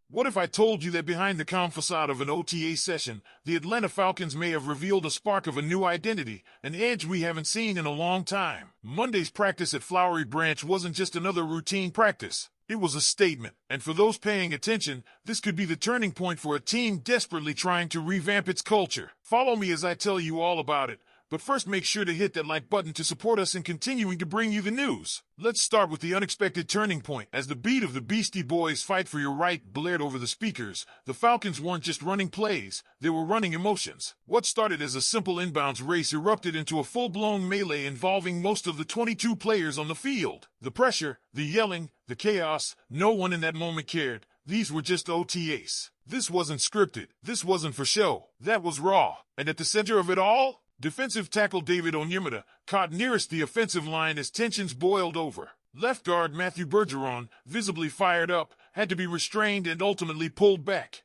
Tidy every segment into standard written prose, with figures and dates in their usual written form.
What if I told you that behind the calm facade of an OTA session, the Atlanta Falcons may have revealed a spark of a new identity, an edge we haven't seen in a long time? Monday's practice at Flowery Branch wasn't just another routine practice. It was a statement, and for those paying attention, this could be the turning point for a team desperately trying to revamp its culture. Follow me as I tell you all about it. But first, make sure to hit that like button to support us in continuing to bring you the news. Let's start with the unexpected turning point. As the beat of the Beastie Boys' "Fight for Your Right" blared over the speakers, the Falcons weren't just running plays, they were running emotions. What started as a simple inbounds race erupted into a full-blown melee involving most of the 22 players on the field. The pressure, the yelling, the chaos, no one in that moment cared. These were just OTAs. This wasn't scripted. This wasn't for show. That was raw. And at the center of it all, defensive tackle David Onyemata caught nearest the offensive line as tensions boiled over. Left guard Matthew Bergeron, visibly fired up, had to be restrained and ultimately pulled back.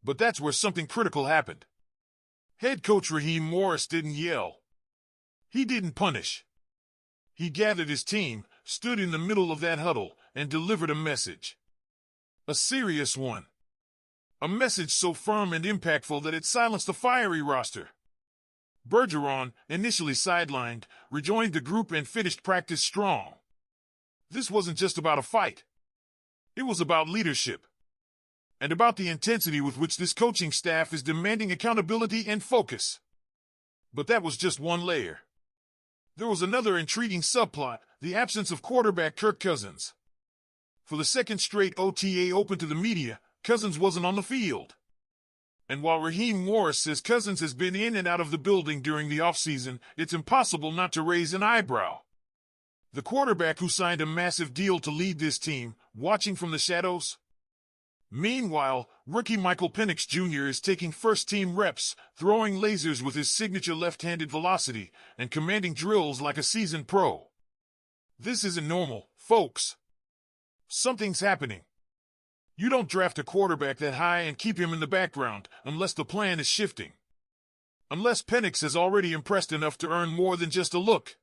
But that's where something critical happened. Head coach Raheem Morris didn't yell. He didn't punish. He gathered his team, stood in the middle of that huddle, and delivered a message. A serious one. A message so firm and impactful that it silenced the fiery roster. Bergeron, initially sidelined, rejoined the group and finished practice strong. This wasn't just about a fight. It was about leadership. And about the intensity with which this coaching staff is demanding accountability and focus. But that was just one layer. There was another intriguing subplot, the absence of quarterback Kirk Cousins. For the second straight OTA open to the media, Cousins wasn't on the field. And while Raheem Morris says Cousins has been in and out of the building during the offseason, it's impossible not to raise an eyebrow. The quarterback who signed a massive deal to lead this team, watching from the shadows? Meanwhile, rookie Michael Penix Jr. is taking first-team reps, throwing lasers with his signature left-handed velocity, and commanding drills like a seasoned pro. This isn't normal, folks. Something's happening. You don't draft a quarterback that high and keep him in the background unless the plan is shifting. Unless Penix has already impressed enough to earn more than just a look.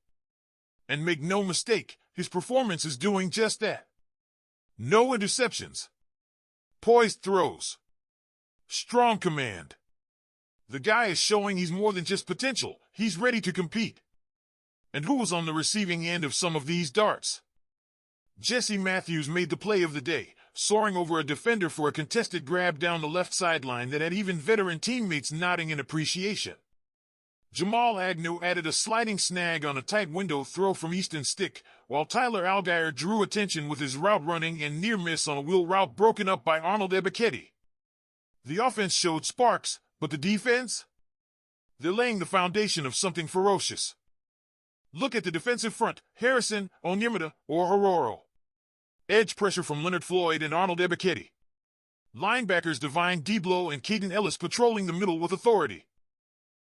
And make no mistake, his performance is doing just that. No interceptions. Poised throws. Strong command. The guy is showing he's more than just potential, he's ready to compete. And who was on the receiving end of some of these darts? Jesse Matthews made the play of the day, soaring over a defender for a contested grab down the left sideline that had even veteran teammates nodding in appreciation. Jamal Agnew added a sliding snag on a tight window throw from Easton Stick, while Tyler Allgeier drew attention with his route running and near miss on a wheel route broken up by Arnold Ebiketie. The offense showed sparks, but the defense? They're laying the foundation of something ferocious. Look at the defensive front, Harrison, Onyemata, or Haroro. Edge pressure from Leonard Floyd and Arnold Ebiketie. Linebackers Divine Deablo and Caden Ellis patrolling the middle with authority.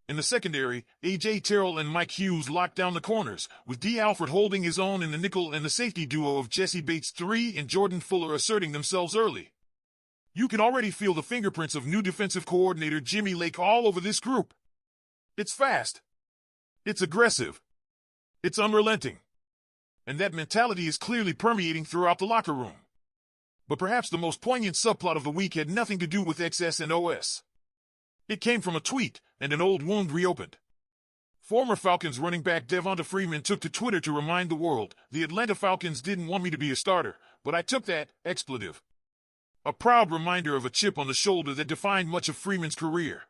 In the secondary, A.J. Terrell and Mike Hughes locked down the corners, with D. Alford holding his own in the nickel and the safety duo of Jesse Bates III and Jordan Fuller asserting themselves early. You can already feel the fingerprints of new defensive coordinator Jimmy Lake all over this group. It's fast. It's aggressive. It's unrelenting. And that mentality is clearly permeating throughout the locker room. But perhaps the most poignant subplot of the week had nothing to do with XS and OS. It came from a tweet, and an old wound reopened. Former Falcons running back Devonta Freeman took to Twitter to remind the world, "The Atlanta Falcons didn't want me to be a starter, but I took that expletive." A proud reminder of a chip on the shoulder that defined much of Freeman's career.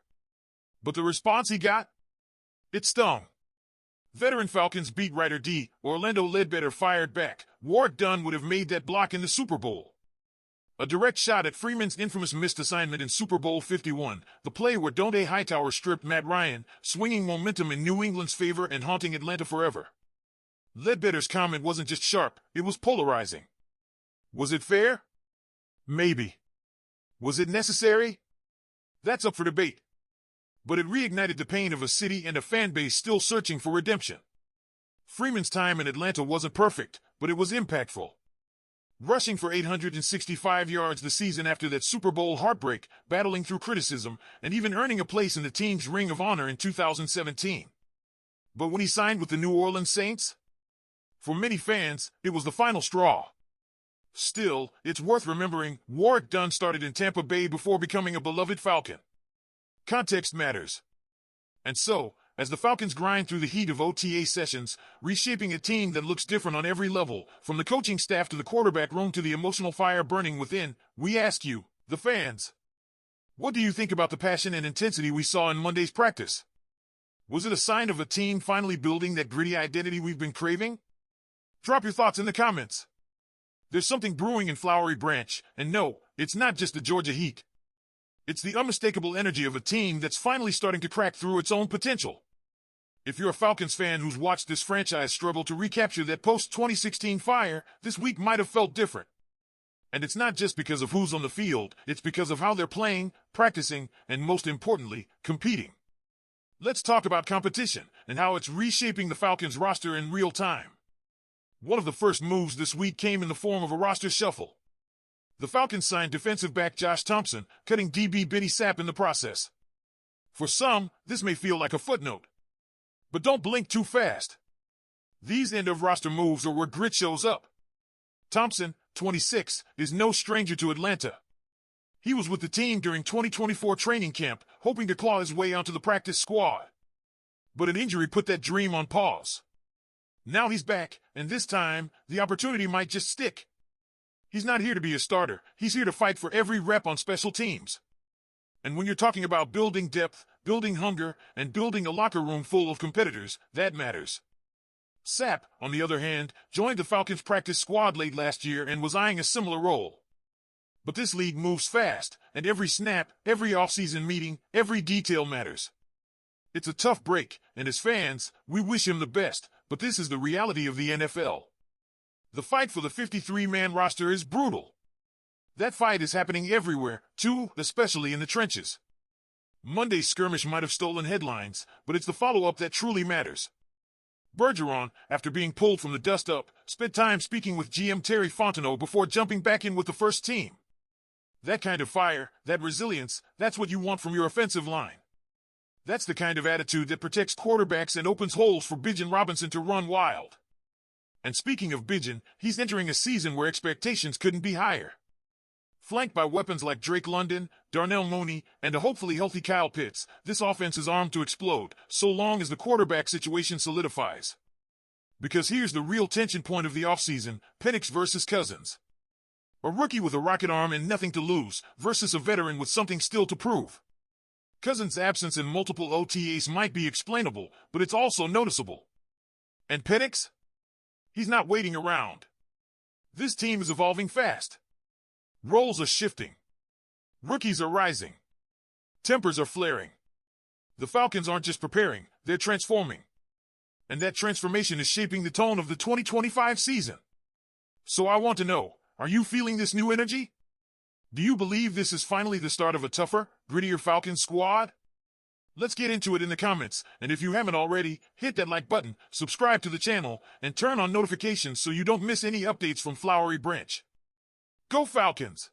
But the response he got? It stung. Veteran Falcons beat writer D. Orlando Ledbetter fired back. Ward Dunn would have made that block in the Super Bowl. A direct shot at Freeman's infamous missed assignment in Super Bowl 51, the play where Dante Hightower stripped Matt Ryan, swinging momentum in New England's favor and haunting Atlanta forever. Ledbetter's comment wasn't just sharp, it was polarizing. Was it fair? Maybe. Was it necessary? That's up for debate. But it reignited the pain of a city and a fan base still searching for redemption. Freeman's time in Atlanta wasn't perfect, but it was impactful. Rushing for 865 yards the season after that Super Bowl heartbreak, battling through criticism, and even earning a place in the team's Ring of Honor in 2017. But when he signed with the New Orleans Saints? For many fans, it was the final straw. Still, it's worth remembering Warrick Dunn started in Tampa Bay before becoming a beloved Falcon. Context matters. And so, as the Falcons grind through the heat of OTA sessions, reshaping a team that looks different on every level, from the coaching staff to the quarterback room to the emotional fire burning within, we ask you, the fans, what do you think about the passion and intensity we saw in Monday's practice? Was it a sign of a team finally building that gritty identity we've been craving? Drop your thoughts in the comments. There's something brewing in Flowery Branch, and no, it's not just the Georgia Heat. It's the unmistakable energy of a team that's finally starting to crack through its own potential. If you're a Falcons fan who's watched this franchise struggle to recapture that post-2016 fire, this week might have felt different. And it's not just because of who's on the field, it's because of how they're playing, practicing, and most importantly, competing. Let's talk about competition and how it's reshaping the Falcons roster in real time. One of the first moves this week came in the form of a roster shuffle. The Falcons signed defensive back Josh Thompson, cutting DB Benny Sapp in the process. For some, this may feel like a footnote. But don't blink too fast. These end-of-roster moves are where grit shows up. Thompson, 26, is no stranger to Atlanta. He was with the team during 2024 training camp, hoping to claw his way onto the practice squad. But an injury put that dream on pause. Now he's back, and this time, the opportunity might just stick. He's not here to be a starter. He's here to fight for every rep on special teams. And when you're talking about building depth, building hunger, and building a locker room full of competitors, that matters. Sapp, on the other hand, joined the Falcons practice squad late last year and was eyeing a similar role. But this league moves fast, and every snap, every offseason meeting, every detail matters. It's a tough break, and as fans, we wish him the best, but this is the reality of the NFL. The fight for the 53-man roster is brutal. That fight is happening everywhere, too, especially in the trenches. Monday's skirmish might have stolen headlines, but it's the follow-up that truly matters. Bergeron, after being pulled from the dust-up, spent time speaking with GM Terry Fontenot before jumping back in with the first team. That kind of fire, that resilience, that's what you want from your offensive line. That's the kind of attitude that protects quarterbacks and opens holes for Bijan Robinson to run wild. And speaking of Bijan, he's entering a season where expectations couldn't be higher. Flanked by weapons like Drake London, Darnell Mooney, and a hopefully healthy Kyle Pitts, this offense is armed to explode, so long as the quarterback situation solidifies. Because here's the real tension point of the offseason, Penix versus Cousins. A rookie with a rocket arm and nothing to lose, versus a veteran with something still to prove. Cousins' absence in multiple OTAs might be explainable, but it's also noticeable. And Penix? He's not waiting around. This team is evolving fast. Roles are shifting. Rookies are rising. Tempers are flaring. The Falcons aren't just preparing, they're transforming. And that transformation is shaping the tone of the 2025 season. So I want to know, are you feeling this new energy? Do you believe this is finally the start of a tougher, grittier Falcons squad? Let's get into it in the comments, and if you haven't already, hit that like button, subscribe to the channel, and turn on notifications so you don't miss any updates from Flowery Branch. Go Falcons!